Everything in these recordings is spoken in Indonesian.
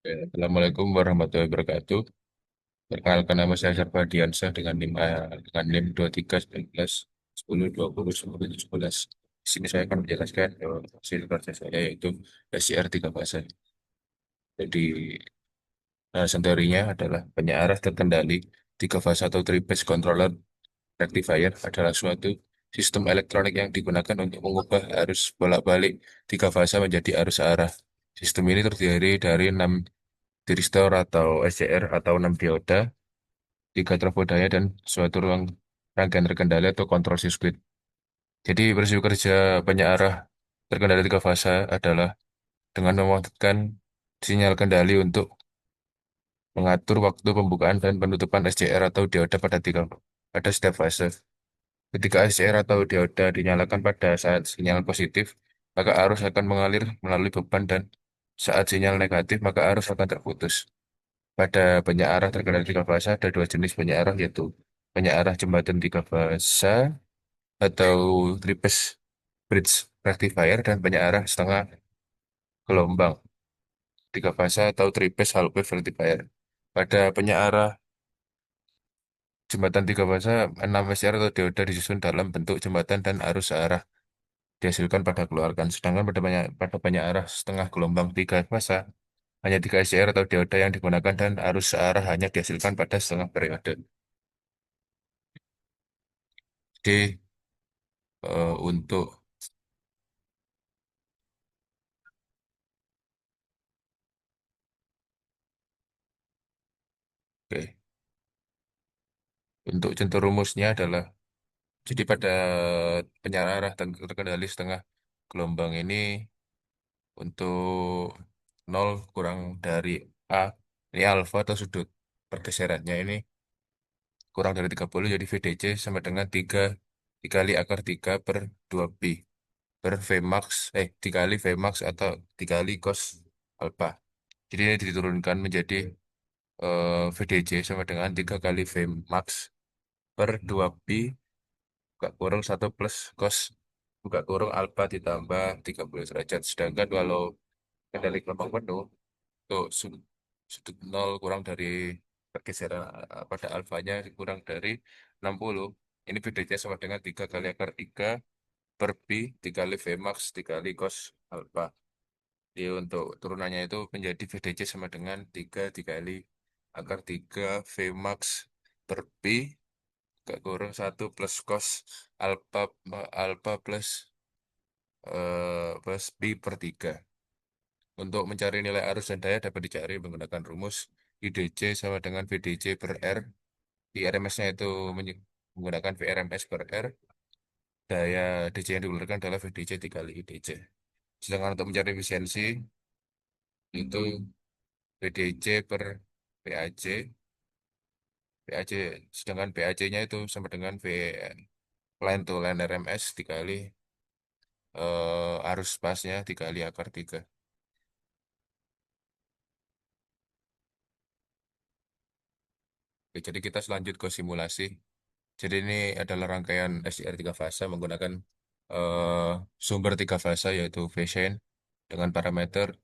Assalamualaikum warahmatullahi wabarakatuh. Perkenalkan nama saya Sarfadiansyah dengan NIM 231910201017. Di sini saya akan menjelaskan hasil kerja saya yaitu SCR tiga fase. Jadi sendirinya adalah penyearah terkendali tiga fase atau three phase controller rectifier adalah suatu sistem elektronik yang digunakan untuk mengubah arus bolak-balik tiga fase menjadi arus arah. Sistem ini terdiri dari 6 tiristor atau SCR atau 6 dioda, tiga trafodaya, dan suatu ruang rangkaian terkendali atau kontrol sirkuit. Jadi prinsip kerja penyearah terkendali tiga fase adalah dengan memanfaatkan sinyal kendali untuk mengatur waktu pembukaan dan penutupan SCR atau dioda pada setiap fase. Ketika SCR atau dioda dinyalakan pada saat sinyal positif, maka arus akan mengalir melalui beban dan saat sinyal negatif, maka arus akan terputus. Pada penyearah terkendali tiga fase ada dua jenis penyearah yaitu penyearah jembatan tiga fase atau three-phase bridge rectifier dan penyearah setengah gelombang tiga fase atau three-phase half wave rectifier. Pada penyearah jembatan tiga fase, 6 SCR atau dioda disusun dalam bentuk jembatan dan arus searah dihasilkan pada keluarkan. Sedangkan pada penyearah setengah gelombang tiga fase, hanya 3 SCR atau dioda yang digunakan dan arus searah hanya dihasilkan pada setengah periode. Jadi untuk oke, untuk contoh rumusnya adalah jadi pada penyearah terkendali setengah gelombang ini untuk nol kurang dari A, ini alfa atau sudut pergeserannya ini kurang dari 30, jadi VDC sama dengan 3 dikali akar 3 per 2 pi per V max, dikali V max atau dikali cos alpha. Jadi ini diturunkan menjadi VDC sama dengan 3 kali V max per 2 pi buka kurung 1 plus cos buka kurung alpha ditambah 30 derajat. Sedangkan kalau kendali gelombang penuh, tuh sudut 0 kurang dari pergeseran pada alfanya kurang dari 60. Ini bedanya sama dengan 3 kali akar 3 per pi dikali V max dikali cos alpha. Jadi untuk turunannya itu menjadi VDC sama dengan 3 dikali akar 3 V max per pi gak kurang 1 plus cos alpha alpha plus pi per 3. Untuk mencari nilai arus dan daya dapat dicari menggunakan rumus IDC sama dengan VDC per R. Di RMS-nya itu menggunakan VRMS per R. Daya DC yang dikeluarkan adalah VDC dikali IDC. Sedangkan untuk mencari efisiensi itu VDC per PAC. PAC sedangkan PAC-nya itu sama dengan line to line RMS dikali arus pasnya dikali akar 3. Oke, jadi kita selanjut ke simulasi. Jadi ini adalah rangkaian SCR tiga fase menggunakan eh, sumber tiga fase yaitu V-Shane dengan parameter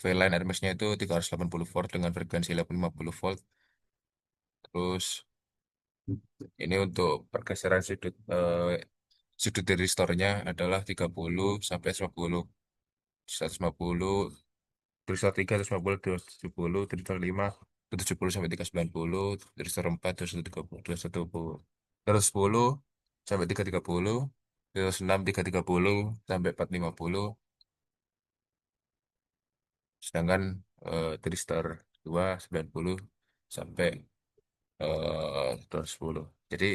V-line RMS-nya itu 380 volt dengan frekuensi 850 volt. Terus ini untuk pergeseran sudut resistornya adalah 30 sampai 150. 150, resistor 3, 150, 270, resistor 5, 270 sampai 390, resistor 4, 230, 210, terus 10 sampai 330, terus 6, 330 sampai 450, sedangkan resistor 2, 90 sampai 210. Jadi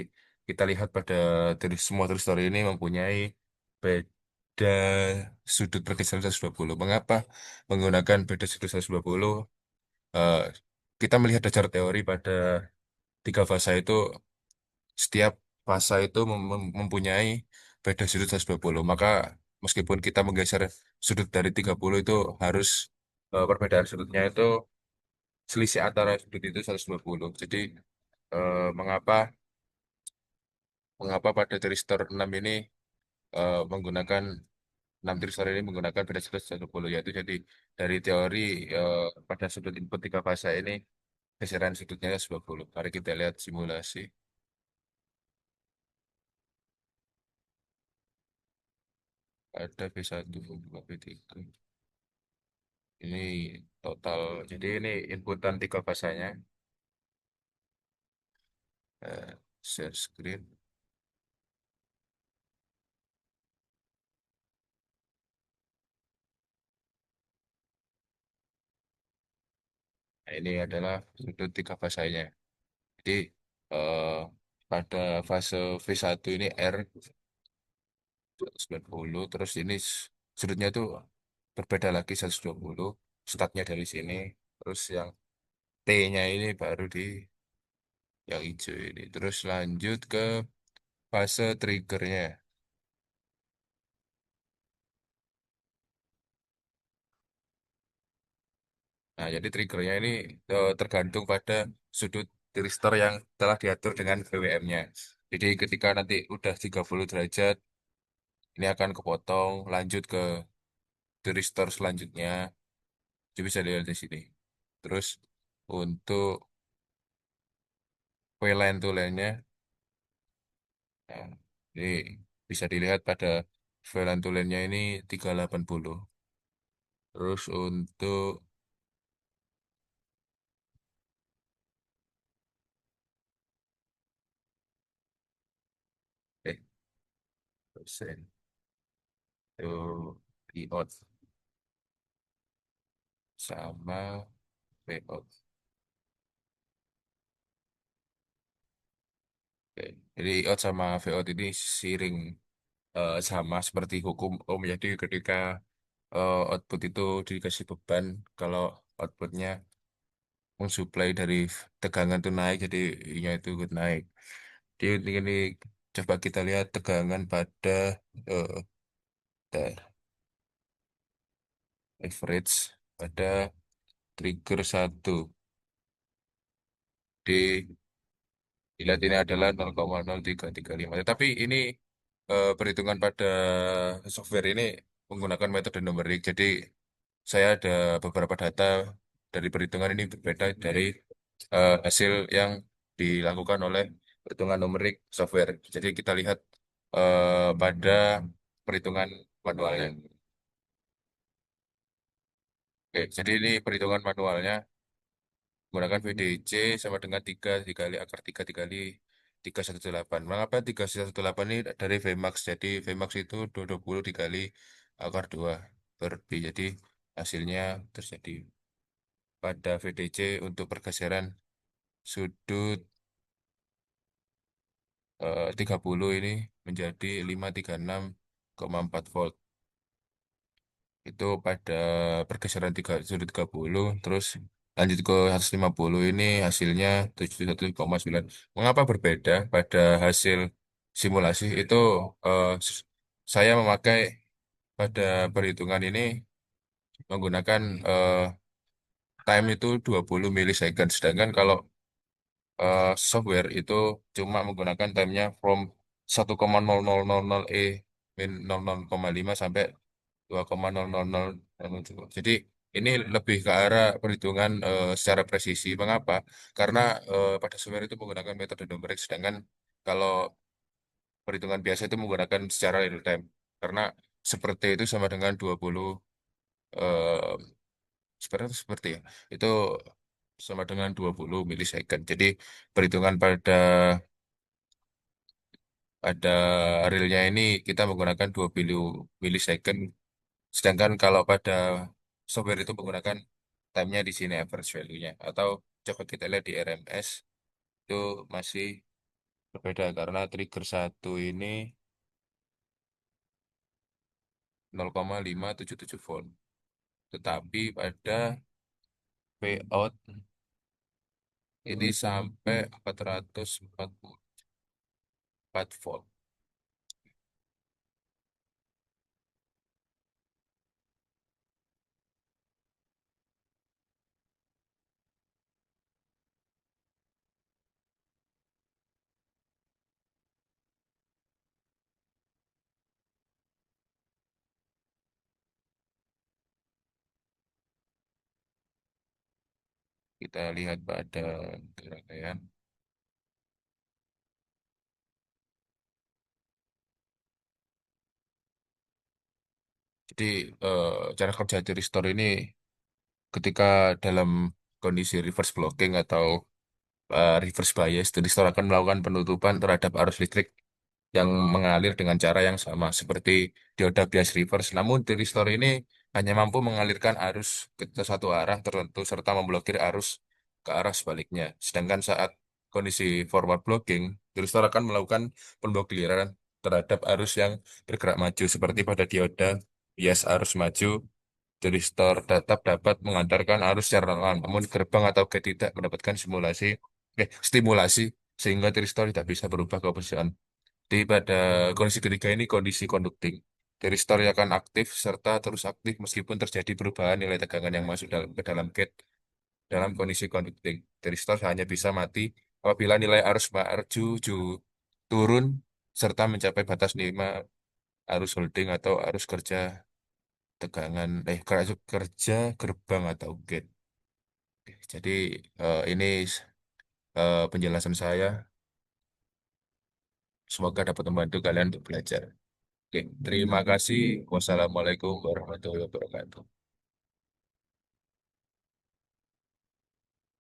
kita lihat pada semua tristor ini mempunyai beda sudut pergeseran 120. Mengapa menggunakan beda sudut 120? Eh, kita melihat dasar teori pada tiga fasa itu, setiap fasa itu mempunyai beda sudut 120. Maka meskipun kita menggeser sudut dari 30 itu harus perbedaan sudutnya itu selisih antara sudut itu 120. Jadi mengapa mengapa pada tristor 6 ini menggunakan enam tristor ini menggunakan beda sudut 120, yaitu jadi dari teori eh, pada sudut input tiga fase ini geseran sudutnya 90. Mari kita lihat simulasi. Ada V1, V2, V3. Ini total. Jadi ini inputan tiga fasanya. Share screen. Nah, ini adalah sudut tiga fasanya. Jadi eh, pada fase V1 ini R 190, terus ini sudutnya itu berbeda lagi 120, startnya dari sini, terus yang T-nya ini baru di yang hijau ini, terus lanjut ke fase triggernya. Nah, jadi triggernya ini tergantung pada sudut thyristor yang telah diatur dengan VWM-nya. Jadi ketika nanti udah 30 derajat, ini akan kepotong, lanjut ke thyristor selanjutnya. Jadi bisa dilihat di sini. Terus untuk V-line to line-nya, nah, ini bisa dilihat pada V-line to line-nya ini 380. Terus untuk eh persen itu I-out sama V-out. Oke. Jadi I-out sama V-out ini siring, sama seperti hukum Ohm. Jadi ketika output itu dikasih beban, kalau outputnya mensuplai dari tegangan itu naik, jadi I-nya itu ikut naik. Jadi ini coba kita lihat tegangan pada eh, bentar, average pada trigger satu di dilihat ini adalah 0,0335. Tapi ini perhitungan pada software ini menggunakan metode numerik. Jadi saya ada beberapa data dari perhitungan ini berbeda dari hasil yang dilakukan oleh perhitungan numerik software. Jadi kita lihat pada perhitungan manualnya. Oke, jadi ini perhitungan manualnya menggunakan VDC sama dengan 3 dikali akar 3 dikali 318. Mengapa 318 ini dari Vmax? Jadi Vmax itu 220 dikali akar 2 per B. Jadi hasilnya terjadi pada VDC untuk pergeseran sudut 30 ini menjadi 536,4 volt. Itu pada pergeseran sudut 30, terus lanjut ke 150 ini hasilnya 71,9. Mengapa berbeda pada hasil simulasi itu? Saya memakai pada perhitungan ini menggunakan time itu 20 milisecond, sedangkan kalau software itu cuma menggunakan timenya from 1,0000 min 00,5 sampai 2,0000. Jadi ini lebih ke arah perhitungan secara presisi. Mengapa? Karena pada software itu menggunakan metode numerik, sedangkan kalau perhitungan biasa itu menggunakan secara real time. Karena seperti itu sama dengan 20 eh, seperti ya. Itu sama dengan 20 milisecond. Jadi perhitungan pada realnya ini kita menggunakan 20 milisecond. Sedangkan kalau pada software itu menggunakan time-nya di sini average value-nya. Atau coba kita lihat di RMS itu masih berbeda karena trigger satu ini 0,577 volt. Tetapi pada payout ini sampai 444 volt. Kita lihat pada rangkaian. Jadi cara kerja dari restore ini ketika dalam kondisi reverse blocking atau reverse bias, jadi restore akan melakukan penutupan terhadap arus listrik yang mengalir dengan cara yang sama seperti dioda bias reverse. Namun thyristor ini hanya mampu mengalirkan arus ke satu arah tertentu serta memblokir arus ke arah sebaliknya. Sedangkan saat kondisi forward blocking, thyristor akan melakukan pemblokiran terhadap arus yang bergerak maju seperti pada dioda bias arus maju. Thyristor tetap dapat mengantarkan arus secara langsung, namun gerbang atau gate tidak mendapatkan stimulasi sehingga thyristor tidak bisa berubah ke posisi pada kondisi ketiga ini kondisi conducting. Dari story akan aktif serta terus aktif meskipun terjadi perubahan nilai tegangan yang masuk ke dalam gate dalam kondisi conducting. Dari store hanya bisa mati apabila nilai arus maju turun serta mencapai batas 5 arus holding atau arus kerja kerja gerbang atau gate. Jadi ini penjelasan saya. Semoga dapat membantu kalian untuk belajar. Oke, terima kasih. Wassalamualaikum warahmatullahi wabarakatuh.